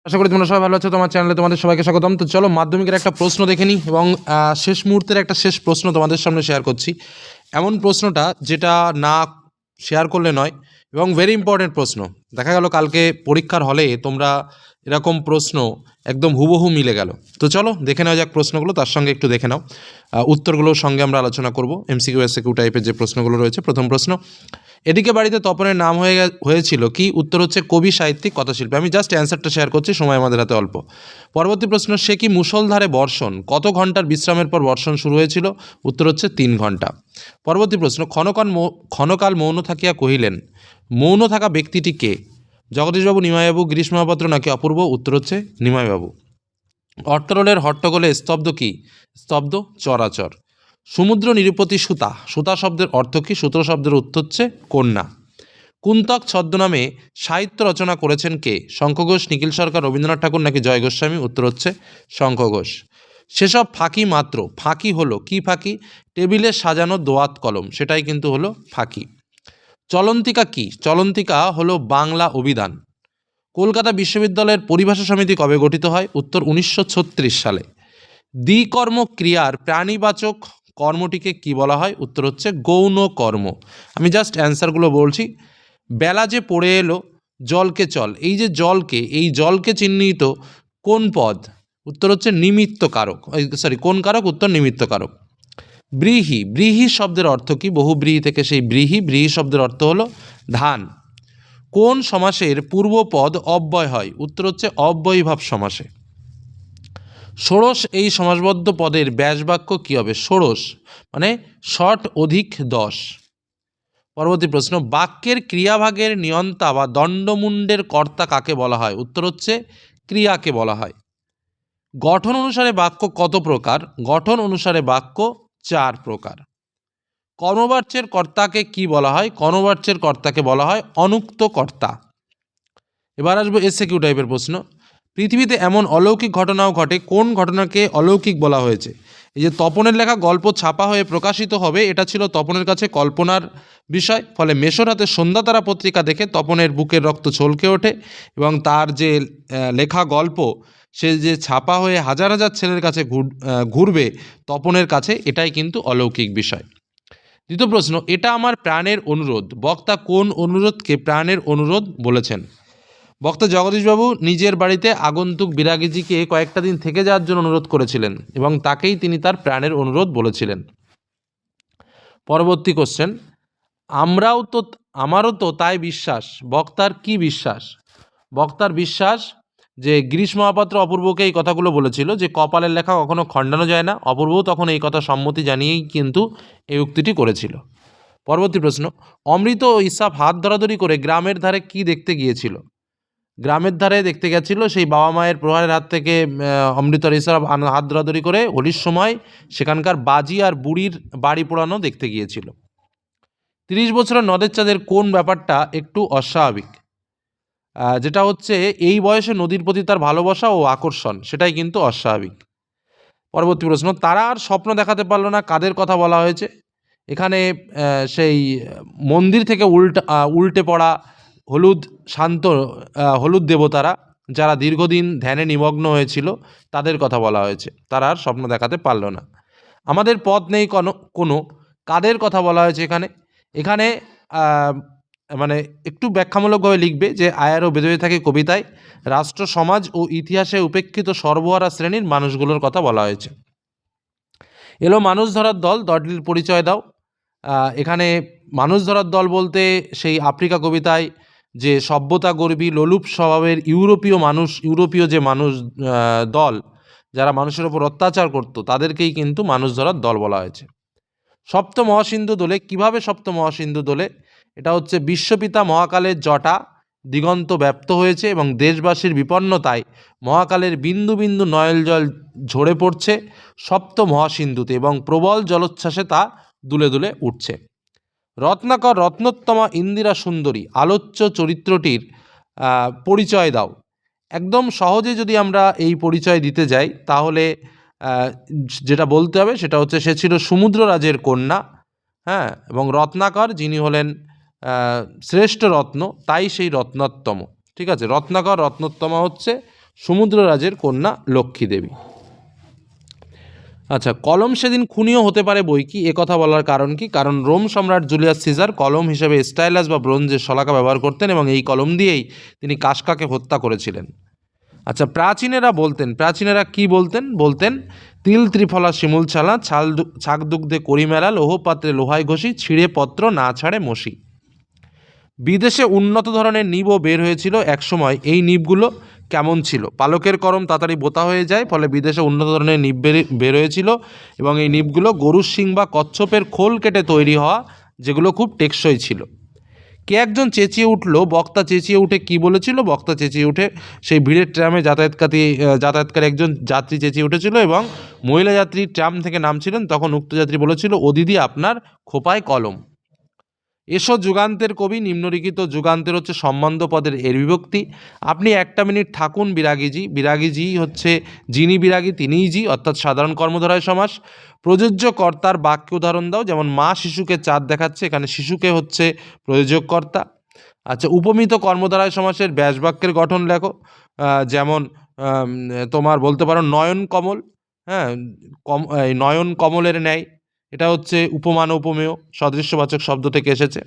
আশা করি তোমরা সবাই ভালো আছো। তোমার চ্যানেলে তোমাদের সবাইকে স্বাগতম। তো চলো মাধ্যমিকের একটা প্রশ্ন দেখে নিই এবং শেষ মুহূর্তের একটা শেষ প্রশ্ন তোমাদের সামনে শেয়ার করছি। এমন প্রশ্নটা যেটা না শেয়ার করলে নয় এবং ভেরি ইম্পর্টেন্ট প্রশ্ন। দেখা গেল কালকে পরীক্ষার হলে তোমরা এরকম প্রশ্ন একদম হুবহু মিলে গেল। তো চলো দেখে নেওয়া যাক প্রশ্নগুলো, তার সঙ্গে একটু দেখে নাও উত্তরগুলোর সঙ্গে আমরা আলোচনা করব। এমসিকিউ এসকিউ টাইপের যে প্রশ্নগুলো রয়েছে। প্রথম প্রশ্ন, এদিকে বাড়িতে তপনের নাম হয়েছিল কি? উত্তর হচ্ছে কবি, সাহিত্যিক, কথাশিল্পী। আমি জাস্ট অ্যান্সারটা শেয়ার করছি, সময় আমাদের হাতে অল্প। পরবর্তী প্রশ্ন, সে কি মুষলধারে বর্ষণ? কত ঘন্টার বিশ্রামের পর বর্ষণ শুরু হয়েছিল? উত্তর হচ্ছে 3 ঘন্টা। পরবর্তী প্রশ্ন, ক্ষণকাল মৌন থাকিয়া কহিলেন, মৌন থাকা ব্যক্তিটি কে? জগদীশবাবু, নিমাইবাবু, গিরিশ মহাপাত্র নাকি অপূর্ব? উত্তর হচ্ছে নিমাইবাবু। অট্টরোলের হট্টগোলে স্তব্ধ কি? স্তব্ধ চরাচর। সমুদ্র নিরুপতি সুতা, সুতা শব্দের অর্থ কী? সূত্র শব্দের উত্তর হচ্ছে কন্যা। কুন্তক ছদ্মনামে সাহিত্য রচনা করেছেন কে? শঙ্খ ঘোষ, নিখিল সরকার, রবীন্দ্রনাথ ঠাকুর নাকি জয় গোস্বামী? উত্তর হচ্ছে শঙ্খ ঘোষ। সেসব ফাঁকি মাত্র, ফাঁকি হলো কি ফাঁকি? টেবিলে সাজানো দোয়াত কলম, সেটাই কিন্তু হলো ফাঁকি। চলন্তিকা কি? চলন্তিকা হলো বাংলা অভিধান। কলকাতা বিশ্ববিদ্যালয়ের পরিভাষা সমিতি কবে গঠিত হয়? উত্তর 1936 সালে। দ্বিকর্ম ক্রিয়ার প্রাণীবাচক কর্মটিকে কি বলা হয়? উত্তর হচ্ছে গৌণ কর্ম। আমি জাস্ট অ্যান্সারগুলো বলছি। বেলা যে পড়ে এলো, জলকে চল, এই জলকে চিহ্নিত কোন পদ? উত্তর হচ্ছে নিমিত্ত কারক। কোন কারক? উত্তর নিমিত্ত কারক। ব্রীহি, ব্রীহি শব্দের অর্থ কি? বহুব্রীহি থেকে সেই ব্রীহি, ব্রীহি শব্দের অর্থ হলো ধান। কোন সমাসের পূর্বপদ অব্যয় হয়? উত্তর হচ্ছে অব্যয়ীভাব সমাসে। ষোড়শ এই সমাসবদ্ধ পদের ব্যাসবাক্য কী হবে? ষোড়শ মানে ষট অধিক 10। পরবর্তী প্রশ্ন, বাক্যের ক্রিয়াভাগের নিয়ন্তা বা দণ্ডমুণ্ডের কর্তা কাকে বলা হয়? উত্তর হচ্ছে ক্রিয়াকে বলা হয়। গঠন অনুসারে বাক্য কত প্রকার? গঠন অনুসারে বাক্য 4 প্রকার। কর্মবাচ্যের কর্তাকে কি বলা হয়? কর্মবাচ্যের কর্তাকে বলা হয় অনুক্ত কর্তা। এবার আসবো এসকিউ টাইপের প্রশ্ন। পৃথিবীতে এমন অলৌকিক ঘটনাও ঘটে, কোন ঘটনাকে অলৌকিক বলা হয়েছে? এই যে তপনের লেখা গল্প ছাপা হয়ে প্রকাশিত হবে, এটা ছিল তপনের কাছে কল্পনার বিষয়। ফলে মেশোর হাতে সন্ধ্যাতারা পত্রিকা দেখে তপনের বুকের রক্ত ছলকে ওঠে এবং তার যে লেখা গল্প সে যে ছাপা হয়ে হাজার হাজার ছেলের কাছে ঘুরবে তপনের কাছে, এটাই কিন্তু অলৌকিক বিষয়। দ্বিতীয় প্রশ্ন, এটা আমার প্রাণের অনুরোধ। বক্তা কোন অনুরোধকে প্রাণের অনুরোধ বলেছেন? বক্তা জগদীশবাবু নিজের বাড়িতে আগন্তুক বিরাগীজিকে কয়েকটা দিন থেকে যাওয়ার জন্য অনুরোধ করেছিলেন এবং তাকেই তিনি তার প্রাণের অনুরোধ বলেছিলেন। পরবর্তী কোশ্চেন, আমারও তো তাই বিশ্বাস। বক্তার কি বিশ্বাস? বক্তার বিশ্বাস যে গিরিশ মহাপাত্র অপূর্বকে এই কথাগুলো বলেছিল যে কপালের লেখা কখনো খণ্ডানো যায় না। অপূর্বও তখন এই কথা সম্মতি জানিয়েই কিন্তু এই উক্তিটি করেছিল। পরবর্তী প্রশ্ন, অমৃত ও ইসাফ হাত ধরাধরি করে গ্রামের ধারে কি দেখতে গিয়েছিল? গ্রামের ধারে দেখতে গেছিল সেই বাবা মায়ের প্রহারের হাত থেকে অমৃত আর ইসাফ হাত ধরাধরি করে হোলির সময় সেখানকার বাজি আর বুড়ির বাড়ি পোড়ানো দেখতে গিয়েছিল। 30 বছরের নদের চাঁদের কোন ব্যাপারটা একটু অস্বাভাবিক? যেটা হচ্ছে এই বয়সে নদীর প্রতি তার ভালোবাসা ও আকর্ষণ, সেটাই কিন্তু অস্বাভাবিক। পরবর্তী প্রশ্ন, তারা আর স্বপ্ন দেখাতে পারলো না, কাদের কথা বলা হয়েছে? এখানে সেই মন্দির থেকে উল্টে পড়া হলুদ দেবতারা যারা দীর্ঘদিন ধ্যানে নিমগ্ন হয়েছিল তাদের কথা বলা হয়েছে। তারা আর স্বপ্ন দেখাতে পারলো না। আমাদের পথ নেই কোনো, কাদের কথা বলা হয়েছে এখানে? এখানে মানে একটু ব্যাখ্যামূলকভাবে লিখবে যে আয়ারও বেদয়ে থাকে কবিতায় রাষ্ট্র, সমাজ ও ইতিহাসে উপেক্ষিত সর্বহারা শ্রেণীর মানুষগুলোর কথা বলা হয়েছে। এলো মানুষ ধরার দল, দলটির পরিচয় দাও। এখানে মানুষ ধরার দল বলতে সেই আফ্রিকা কবিতায় যে সভ্যতা গর্বী লোলুপ স্বভাবের ইউরোপীয় যে মানুষ দল যারা মানুষের ওপর অত্যাচার করত, তাদেরকেই কিন্তু মানুষ ধরার দল বলা হয়েছে। সপ্ত মহাসিন্ধু দোলে, কিভাবে সপ্ত মহাসিন্ধু দোলে? এটা হচ্ছে বিশ্বপিতা মহাকালের জটা দিগন্ত ব্যপ্ত হয়েছে এবং দেশবাসীর বিপন্নতায় মহাকালের বিন্দু বিন্দু নয়ল জল ঝরে পড়ছে সপ্ত মহাসিন্ধুতে এবং প্রবল জলোচ্ছ্বাসে তা দুলে দুলে উঠছে। রত্নাকর রত্নোত্তমা ইন্দিরা সুন্দরী আলোচ্য চরিত্রটির পরিচয় দাও। একদম সহজে যদি আমরা এই পরিচয় দিতে যাই তাহলে যেটা বলতে হবে সেটা হচ্ছে সে ছিল সমুদ্ররাজের কন্যা, হ্যাঁ, এবং রত্নাকর যিনি হলেন শ্রেষ্ঠ রত্ন, তাই সেই রত্নোত্তম। ঠিক আছে, রত্নাকর রত্নোত্তমা হচ্ছে সমুদ্ররাজের কন্যা লক্ষ্মী দেবী। আচ্ছা, কলম সেদিন খুনিও হতে পারে বই কি, কথা বলার কারণ কি? কারণ রোম সম্রাট জুলিয়াস সিজার কলম হিসেবে স্টাইলাস বা ব্রোঞ্জের শলাকা ব্যবহার করতেন এবং এই কলম দিয়েই তিনি কাসকাকে হত্যা করেছিলেন। আচ্ছা, প্রাচীনেরা কি বলতেন তিল ত্রিফলা শিমুল ছালা ছাক দুগ্ধে করি মেলা লৌহ পাত্রে লোহায় ঘষি ছিঁড়ে পত্র না ছাড়ে মসি। বিদেশে উন্নত ধরনের নিবও বের হয়েছিল একসময়। এই নিবগুলো কেমন ছিল? পালকের করম তাড়াতাড়ি বোতা হয়ে যায়, ফলে বিদেশে উন্নত ধরনের নিব বের হয়েছিল এবং এই নিবগুলো গরুর শিং বা কচ্ছপের খোল কেটে তৈরি হওয়া, যেগুলো খুব টেকসই ছিল। কে একজন চেঁচিয়ে উঠলো, বক্তা চেঁচিয়ে উঠে কি বলেছিল? বক্তা চেঁচিয়ে উঠে সেই ভিড়ের ট্রামে যাতায়াতকারী একজন যাত্রী চেঁচিয়ে উঠেছিল এবং মহিলা যাত্রী ট্রাম থেকে নামছিলেন, তখন উক্ত যাত্রী বলেছিল, ও দিদি আপনার খোপায় কলম। এসো যুগান্তের কবি। নিম্নলিখিত যুগান্তের হচ্ছে সম্বন্ধ পদের এর বিভক্তি। আপনি একটা মিনিট থাকুন বিরাগীজি। বিরাগীজি হচ্ছে যিনি বিরাগী তিনিই জি, অর্থাৎ সাধারণ কর্মধারয় সমাস। প্রযোজ্য কর্তার বাক্য উদাহরণ দাও, যেমন মা শিশুকে চাঁদ দেখাচ্ছে, এখানে শিশুকে হচ্ছে প্রযোজক কর্তা। আচ্ছা, উপমিত কর্মধারয় সমাসের ব্যাসবাক্যের গঠন লেখো, যেমন তোমার বলতে পারো নয়ন কমল, হ্যাঁ, নয়ন কমলের ন্যায়, এটা হচ্ছে উপমান উপমেয় সদৃশ্যবাচক শব্দ থেকে এসেছে।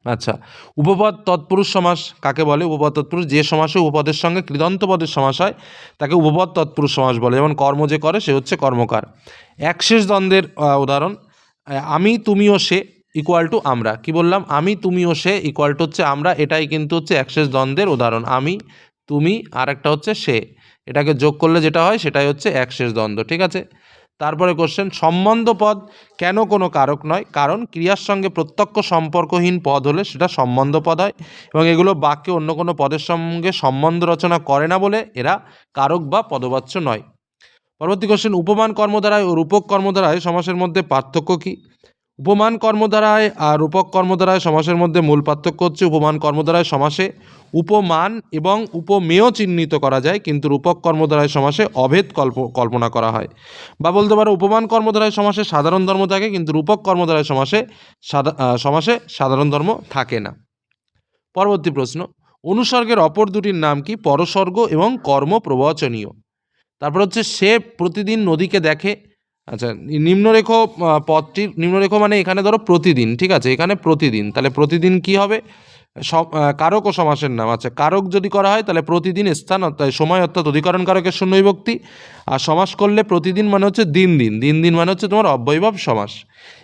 আচ্ছা, উপপদ তৎপুরুষ সমাস কাকে বলে? উপপদ তৎপুরুষ যে সমাসে উপপদের সঙ্গে কৃদন্ত পদের সমাস হয় তাকে উপপদ তৎপুরুষ সমাস বলে, যেমন কর্ম যে করে সে হচ্ছে কর্মকার। একশেষ দ্বন্দ্বের উদাহরণ, আমি তুমি ও সে ইকুয়াল টু আমরা। কি বললাম? আমি তুমি ও সে ইকুয়াল টু হচ্ছে আমরা, এটাই কিন্তু হচ্ছে একশেষ দ্বন্দ্বের উদাহরণ। আমি তুমি আর একটা হচ্ছে সে, এটাকে যোগ করলে যেটা হয় সেটাই হচ্ছে একশেষ দ্বন্দ্ব। ঠিক আছে, তারপরে কোশ্চেন, সম্বন্ধ পদ কেন কোনো কারক নয়? কারণ ক্রিয়ার সঙ্গে প্রত্যক্ষ সম্পর্কহীন পদ হলে সেটা সম্বন্ধ পদ হয় এবং এগুলো বাক্যে অন্য কোনো পদের সঙ্গে সম্বন্ধ রচনা করে না বলে এরা কারক বা পদবাচ্য নয়। পরবর্তী কোশ্চেন, উপমান কর্মধারায় ও রূপক কর্মধারায় সমাসের মধ্যে পার্থক্য কী? উপমান কর্মধারায় আর রূপক কর্মধারায় সমাসের মধ্যে মূল পার্থক্য হচ্ছে, উপমান কর্মধারায় সমাসে উপমান এবং উপমেয় চিহ্নিত করা যায়, কিন্তু রূপক কর্মধারায় সমাসে অভেদ কল্পনা করা হয়। বা বলতে পারো, উপমান কর্মধারায় সমাসে সাধারণ ধর্ম থাকে, কিন্তু রূপক কর্মধারায় সমাসে সাধারণ ধর্ম থাকে না। পরবর্তী প্রশ্ন, অনুসর্গের অপর দুটির নাম কি? পরসর্গ এবং কর্মপ্রবচনীয়। তারপর হচ্ছে, সে প্রতিদিন নদীকে দেখে। আচ্ছা, নিম্নরেখ পদটির, নিম্নরেখ মানে এখানে ধরো প্রতিদিন, ঠিক আছে, এখানে প্রতিদিন, তাহলে প্রতিদিন কি হবে? কারক ও সমাসের নাম। আচ্ছা, কারক যদি করা হয় তাহলে প্রতিদিন স্থান অর্থাৎ সময় অর্থাৎ অধিকরণ কারকের শূন্য বিভক্তি, আর সমাস করলে প্রতিদিন মানে হচ্ছে দিন দিন, দিন দিন মানে হচ্ছে তোমার অব্যয়ভাব সমাস।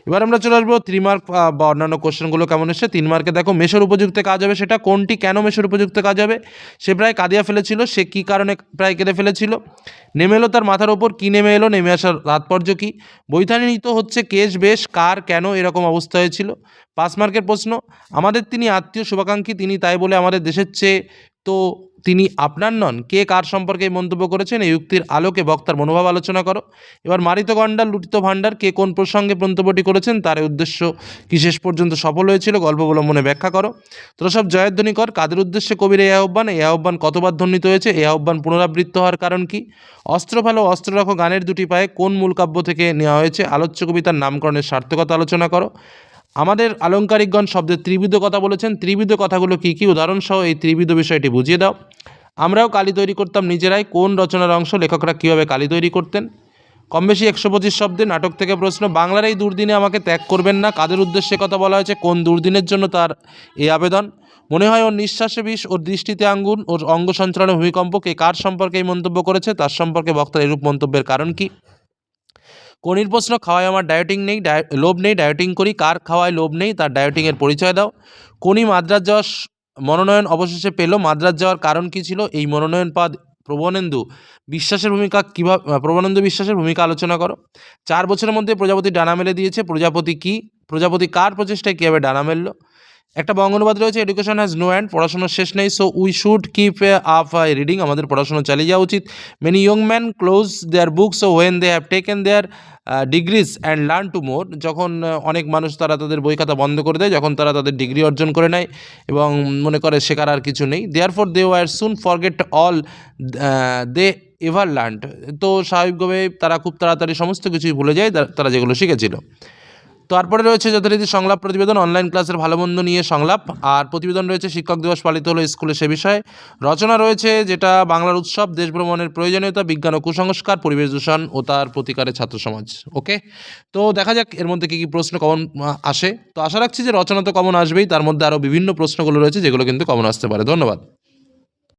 এবার আমরা চলে আসবো 3 মার্ক বা অন্যান্য কোশ্চেনগুলো কেমন এসে। 3 মার্কে দেখো, মেশোর উপযুক্ত কাজ হবে সেটা কোনটি? কেন মেশোর উপযুক্ত কাজ হবে? সে প্রায় কাঁদিয়া ফেলেছিল। সে কী কারণে প্রায় কেঁদে ফেলেছিল? নেমে এলো তার মাথার ওপর। কী নেমে এলো? নেমে আসার তাৎপর্য কী? বৈথানিত হচ্ছে কেশ বেশ কার কেন এরকম অবস্থা হয়েছিল? 5 মার্কের প্রশ্ন, আমাদের তিনি আত্মীয় শুভাকাঙ্ক্ষী, তিনি তাই বলে আমাদের দেশের চেয়ে তো তিনি আপনার নন। কে কার সম্পর্কে এই মন্তব্য করেছেন? এই উক্তির আলোকে বক্তার মনোভাব আলোচনা করো। এবার মারিত গণ্ডার লুটিত ভাণ্ডার, কে কোন প্রসঙ্গে মন্তব্যটি করেছেন, তার উদ্দেশ্য কি শেষ পর্যন্ত সফল হয়েছিল, গল্প অবলম্বনে ব্যাখ্যা করো। তোরা সব জয়ধ্বনি কর। কাদের উদ্দেশ্যে কবির এই আহ্বান? এই আহ্বান কতবার ধ্বনিত হয়েছে? এই আহ্বান পুনরাবৃত্ত হওয়ার কারণ কি? অস্ত্র ফেলো অস্ত্র রাখো গানের দুটি পায়ে কোন মূল কাব্য থেকে নেওয়া হয়েছে? আলোচ্য কবিতার নামকরণের সার্থকতা আলোচনা করো। আমাদের আলংকারিকগণ শব্দের ত্রিবিধ কথা বলেছেন। ত্রিবিধ কথাগুলো কী কী? উদাহরণসহ এই ত্রিবিধ বিষয়টি বুঝিয়ে দাও। আমরাও কালি তৈরি করতাম নিজেরাই কোন রচনার অংশ? লেখকরা কীভাবে কালি তৈরি করতেন? কম বেশি 125 শব্দে নাটক থেকে প্রশ্ন, বাংলার এই দুর্দিনে আমাকে ত্যাগ করবেন না, কাদের উদ্দেশ্যে কথা বলা হয়েছে? কোন দুর্দিনের জন্য তার এই আবেদন? মনে হয় ওর নিঃশ্বাসে বিষ, ওর দৃষ্টিতে আঙ্গুন, ওর অঙ্গ সঞ্চালনে ভূমিকম্প, কে কার সম্পর্কে এই মন্তব্য করেছে? তার সম্পর্কে বক্তার এরূপ মন্তব্যের কারণ কি? কোনির প্রশ্ন, খাওয়ায় আমার ডায়েটিং নেই, লোভ নেই, ডায়েটিং করি। কার খাওয়ায় লোভ নেই? তার ডায়েটিংয়ের পরিচয় দাও। কোনি মাদ্রাজ যাওয়ার মনোনয়ন অবশেষে পেল, মাদ্রাজ যাওয়ার কারণ কি ছিল? এই মনোনয়ন পাদ প্রবণেন্দু বিশ্বাসের ভূমিকা কীভাবে, প্রবণেন্দু বিশ্বাসের ভূমিকা আলোচনা করো। 4 বছরের মধ্যে প্রজাপতি ডানা মেলে দিয়েছে, প্রজাপতি কি? প্রজাপতি কার প্রচেষ্টায় কীভাবে ডানা মেলল? একটা বঙ্গ অনুবাদ রয়েছে, এডুকেশন হ্যাজ নো এন্ড, পড়াশোনার শেষ নেই, so we should keep up reading, আমাদের পড়াশোনা চালিয়ে যাওয়া উচিত। Many young man close their books so when they have taken their degrees and learn to more, যখন অনেক মানুষ তারা তাদের বই খাতা বন্ধ করে দেয়, যখন তারা তাদের ডিগ্রি অর্জন করে নেয় এবং মনে করে শেখার আর কিছু নেই। Therefore they were soon forget all they ever learned, তো স্বাভাবিকভাবে তারা খুব তাড়াতাড়ি সমস্ত কিছুই ভুলে যায় তারা যেগুলো শিখেছিল। তারপরে রয়েছে যথারীতি সংলাপ প্রতিবেদন, অনলাইন ক্লাসের ভালো মন্দ নিয়ে সংলাপ, আর প্রতিবেদন রয়েছে শিক্ষক দিবস পালিত হলো স্কুলে সে বিষয়ে, রচনা রয়েছে যেটা বাংলার উৎসব, দেশ ভ্রমণের প্রয়োজনীয়তা, বিজ্ঞান ও কুসংস্কার, পরিবেশ দূষণ ও তার প্রতিকারে ছাত্র সমাজ। ওকে, তো দেখা যাক এর মধ্যে কী কী প্রশ্ন কমন আসে। তো আশা রাখছি যে রচনা তো কমন আসবেই, তার মধ্যে আরও বিভিন্ন প্রশ্নগুলো রয়েছে যেগুলো কিন্তু কমন আসতে পারে। ধন্যবাদ।